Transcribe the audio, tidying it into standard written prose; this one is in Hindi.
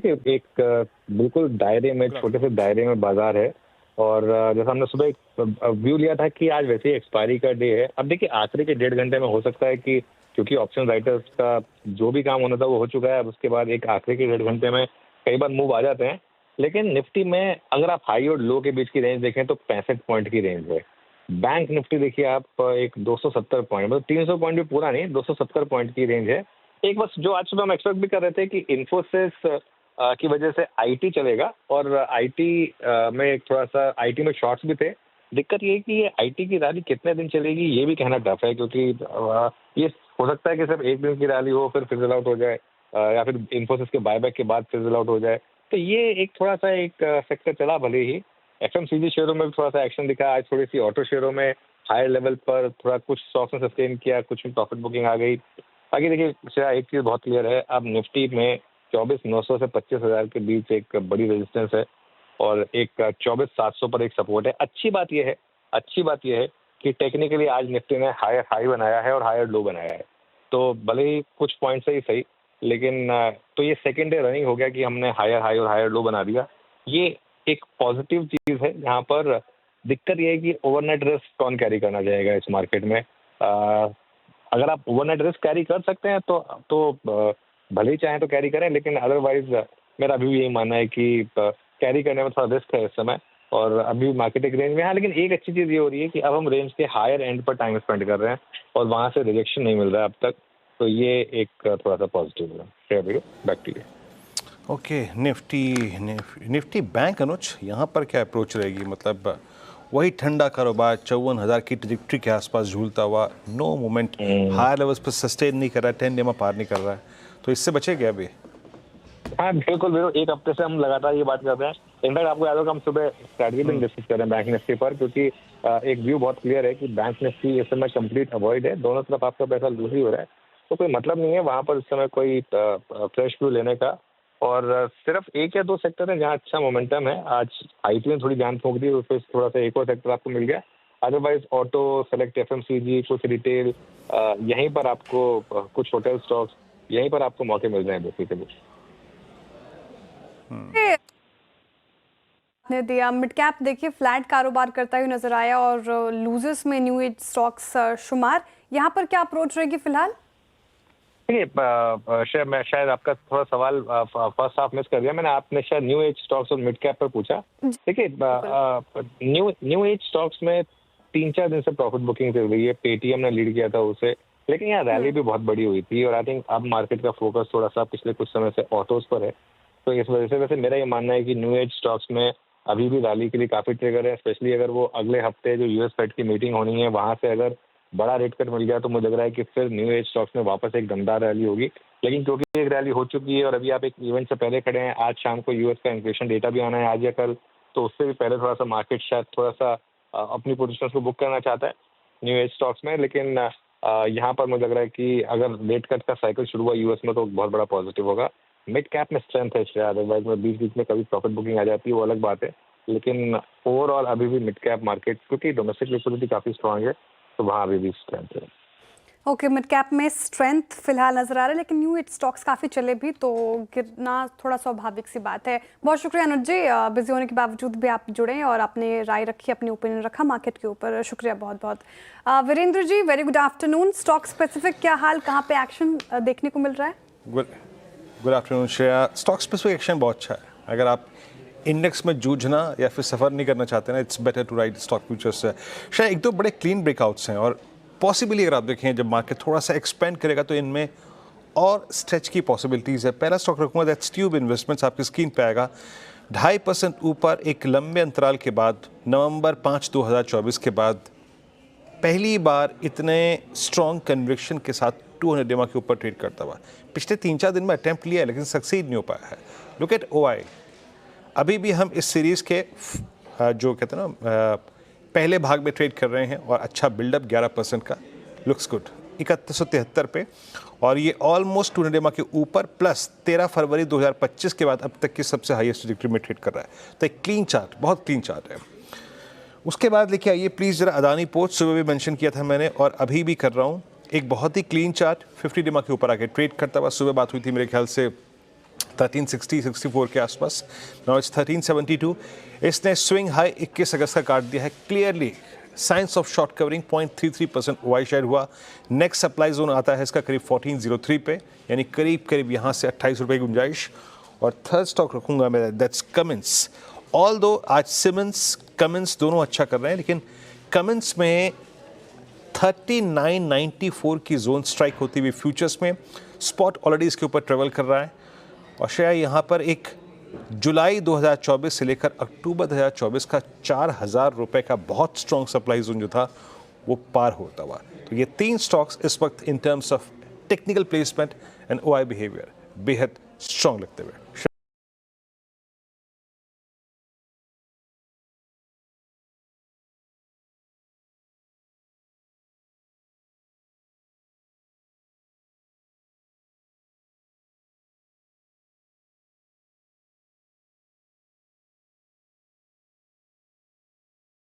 देखिए एक बिल्कुल दायरे में, छोटे से दायरे में बाजार है। और जैसा हमने सुबह एक व्यू लिया था कि आज वैसे ही एक्सपायरी का डे है। अब देखिए आखिरी के 1.5 घंटे में हो सकता है कि क्योंकि ऑप्शन राइटर्स का जो भी काम होना था वो हो चुका है, अब उसके बाद एक आखिरी के 1.5 घंटे में कई बार मूव आ जाते हैं। लेकिन निफ्टी में अगर आप हाई और लो के बीच की रेंज देखें तो 65 पॉइंट की रेंज है। बैंक निफ्टी देखिए आप एक 270 पॉइंट, मतलब 300 पॉइंट भी पूरा नहीं, 270 पॉइंट की रेंज है। एक बस जो आज सुबह हम एक्सपेक्ट भी कर रहे थे कि इन्फोसिस की वजह से आईटी चलेगा, और आईटी में एक थोड़ा सा आईटी में शॉर्ट्स भी थे। दिक्कत ये है कि ये आईटी की रैली कितने दिन चलेगी ये भी कहना टफ है, क्योंकि ये हो सकता है कि सिर्फ एक दिन की रैली हो फिर फिजल आउट हो जाए, या फिर इन्फोसिस के बायबैक के बाद फिजल आउट हो जाए। तो ये एक थोड़ा सा एक सेक्टर चला भले ही। एफएमसीजी शेयरों में भी थोड़ा सा एक्शन दिखा आज, थोड़ी सी ऑटो शेयरों में हायर लेवल पर थोड़ा कुछ स्टॉक्स ने सस्टेन किया, कुछ में प्रॉफिट बुकिंग आ गई। बाकी देखिए एक चीज़ बहुत क्लियर है, अब निफ्टी में 24,900 से 25,000 के बीच एक बड़ी रेजिस्टेंस है, और एक 24,700 पर एक सपोर्ट है। अच्छी बात यह है कि टेक्निकली आज निफ्टी ने हायर हाई बनाया है और हायर लो बनाया है। तो भले ही कुछ पॉइंट से ही सही, लेकिन तो ये सेकेंड डे रनिंग हो गया कि हमने हायर हाई और हायर लो बना दिया। ये एक पॉजिटिव चीज़ है। यहाँ पर दिक्कत ये है कि ओवरनाइट रिस्क कौन कैरी करना चाहेगा इस मार्केट में। अगर आप ओवरनाइट रिस्क कैरी कर सकते हैं तो भले ही चाहें तो कैरी करें, लेकिन अदरवाइज मेरा अभी भी यही मानना है कि कैरी करने में थोड़ा रिस्क है इस समय, और अभी मार्केट एक रेंज में है। लेकिन एक अच्छी चीज़ ये हो रही है कि अब हम रेंज के हायर एंड पर टाइम स्पेंड कर रहे हैं और वहाँ से रिजेक्शन नहीं मिल रहा है अब तक, तो ये एक थोड़ा सा पॉजिटिव है। Back to you. Okay, Nifty bank Anuj यहाँ पर क्या अप्रोच रहेगी? मतलब वही ठंडा कारोबार 54,000 की ट्रिजेक्टरी के आसपास झूलता हुआ, नो मूवमेंट, हायर लेवल्स पर सस्टेन नहीं कर रहा है, 10 डे में पार नहीं कर रहा है, तो इससे बचेगा अभी? हाँ बिल्कुल, एक हफ्ते से हम लगातार ये बात कर रहे हैं। इनफैक्ट आपको याद होगा हम सुबह स्ट्रैटेजी भी डिस्कस कर रहे हैं बैंक निफ्टी पर, क्योंकि एक व्यू बहुत क्लियर है कि बैंक निफ्टी इस समय कंप्लीट अवॉइड है, दोनों तरफ आपका पैसा लूज ही हो रहा है, तो कोई मतलब नहीं है वहाँ पर इस समय कोई फ्रेश व्यू लेने का। और सिर्फ एक या दो सेक्टर है जहाँ अच्छा मोमेंटम है। आज आईटी ने थोड़ी जान फूंक दी, उसमें थोड़ा सा एक और सेक्टर आपको मिल गया। अदरवाइज ऑटो, सेलेक्ट एफएमसीजी, कुछ रिटेल, यहीं पर आपको कुछ होटल स्टॉक्स, यहीं पर आपको मौके मिल जाए बेसिकली। ने दिया मिड कैप देखिए फ्लैट कारोबार करता हुआ नजर आया, और लूजर्स में न्यू एज स्टॉक्स शुमार। यहाँ पर क्या अप्रोच रहेगी फिलहाल? देखिए मैं शायद आपका थोड़ा सवाल फर्स्ट हाफ मिस कर दिया मैंने। आपने शायद न्यू एज स्टॉक्स और मिड कैप पर पूछा। देखिए न्यू एज स्टॉक्स में 3-4 दिन से प्रॉफिट बुकिंग चल रही है। पेटीएम ने लीड किया था उसे, लेकिन यहाँ रैली भी बहुत बड़ी हुई थी, और आई थिंक अब मार्केट का फोकस थोड़ा सा पिछले कुछ समय से ऑटोज पर है। तो इस वजह से वैसे मेरा ये मानना है कि न्यू एज स्टॉक्स में अभी भी रैली के लिए काफ़ी ट्रिगर है, स्पेशली अगर वो अगले हफ्ते जो यूएस फेड की मीटिंग होनी है वहाँ से अगर बड़ा रेट कट मिल गया तो मुझे लग रहा है कि फिर न्यू एज स्टॉक्स में वापस एक दमदार रैली होगी। लेकिन क्योंकि एक रैली हो चुकी है और अभी आप एक इवेंट से पहले खड़े हैं, आज शाम को यूएस का इन्फ्लेशन डेटा भी आना है आज या कल, तो उससे भी पहले थोड़ा सा मार्केट शायद थोड़ा सा अपनी पोजिशन को बुक करना चाहता है न्यू एज स्टॉक्स में। लेकिन यहाँ पर मुझे लग रहा है कि अगर रेट कट का साइकिल शुरू हुआ यूएस में तो बहुत बड़ा पॉजिटिव होगा। मिड कैप में स्ट्रेंथ है शायद, अदरवाइज में बीच में कभी प्रॉफिट बुकिंग आ जाती है वो अलग बात है, लेकिन ओवरऑल अभी भी मिड कैप मार्केट क्योंकि डोमेस्टिक लिक्विडिटी काफ़ी स्ट्रांग है तो वहाँ अभी भी स्ट्रेंथ है। ओके, मिड कैप में स्ट्रेंथ फिलहाल नजर आ रहा है, लेकिन न्यू एज स्टॉक्स काफ़ी चले भी तो गिरना थोड़ा स्वाभाविक सी बात है। बहुत शुक्रिया अनुज जी, बिजी होने के बावजूद भी आप जुड़े और आपने राय रखी, अपनी ओपिनियन रखा मार्केट के ऊपर, शुक्रिया बहुत बहुत। Virendra ji, very good afternoon. Stock specific क्या हाल, कहाँ पे एक्शन देखने को मिल रहा है? Good afternoon Shreya. Stock specific action बहुत अच्छा है। अगर आप इंडेक्स में जूझना या फिर सफ़र नहीं करना चाहते ना, it's better to ride stock futures है। शायद एक दो बड़े क्लीन ब्रेकआउट्स हैं, और पॉसिबली अगर आप देखें जब मार्केट थोड़ा सा एक्सपेंड करेगा तो इनमें और स्ट्रेच की पॉसिबिलिटीज़ है। पहला स्टॉक रखूँगा दैट्स ट्यूब इन्वेस्टमेंट्स, आपकी स्क्रीन पे आएगा 2.5% ऊपर एक लंबे अंतराल के बाद, नवंबर 5, 2024 के बाद पहली बार इतने स्ट्रॉन्ग कन्विक्शन के साथ 200 डेमा के ऊपर ट्रेड करता हुआ। पिछले 3-4 दिन में अटैम्प्ट लिया है लेकिन सक्सीड नहीं हो पाया है। लुक एट OI, अभी भी हम इस सीरीज़ के जो कहते हैं ना पहले भाग में ट्रेड कर रहे हैं और अच्छा बिल्डअप 11% का लुक्स गुड 3173 पे, और ये ऑलमोस्ट 200 डेमा के ऊपर प्लस 13 फरवरी 2025 के बाद अब तक की सबसे हाईएस्ट ट्रैजेक्टरी में ट्रेड कर रहा है। तो एक क्लीन चार्ट, बहुत क्लीन चार्ट है। उसके बाद लेके आइए प्लीज़ जरा अदानी पोर्ट, सुबह भी मेंशन किया था मैंने और अभी भी कर रहा हूँ, एक बहुत ही क्लीन चार्ट 50 डेमा के ऊपर आके ट्रेड करता हुआ। सुबह बात हुई थी मेरे ख्याल से 1360 64 के आसपास, नाउ इट्स 1372। इसने स्विंग हाई 21 अगस्त का काट दिया है clearly, signs of short covering 0.33% वाई शेयर हुआ। नेक्स्ट सप्लाई जोन आता है इसका करीब 1403 पे, यानी करीब करीब यहाँ से 28 रुपये की गुंजाइश। और थर्ड स्टॉक रखूंगा मैं, दैट्स कमिंस। ऑल दो आज सिमंस कमिंस दोनों अच्छा कर रहे हैं, लेकिन कमिंस में 3994 की जोन स्ट्राइक होती हुई फ्यूचर्स में, स्पॉट ऑलरेडी इसके ऊपर ट्रेवल कर रहा है। और शायद यहाँ पर एक जुलाई 2024 से लेकर अक्टूबर 2024 का 4000 रुपये का बहुत स्ट्रॉन्ग सप्लाई जोन जो था वो पार होता हुआ। तो ये तीन स्टॉक्स इस वक्त in terms of technical placement and OI behaviour बेहद स्ट्रॉन्ग लगते हुए।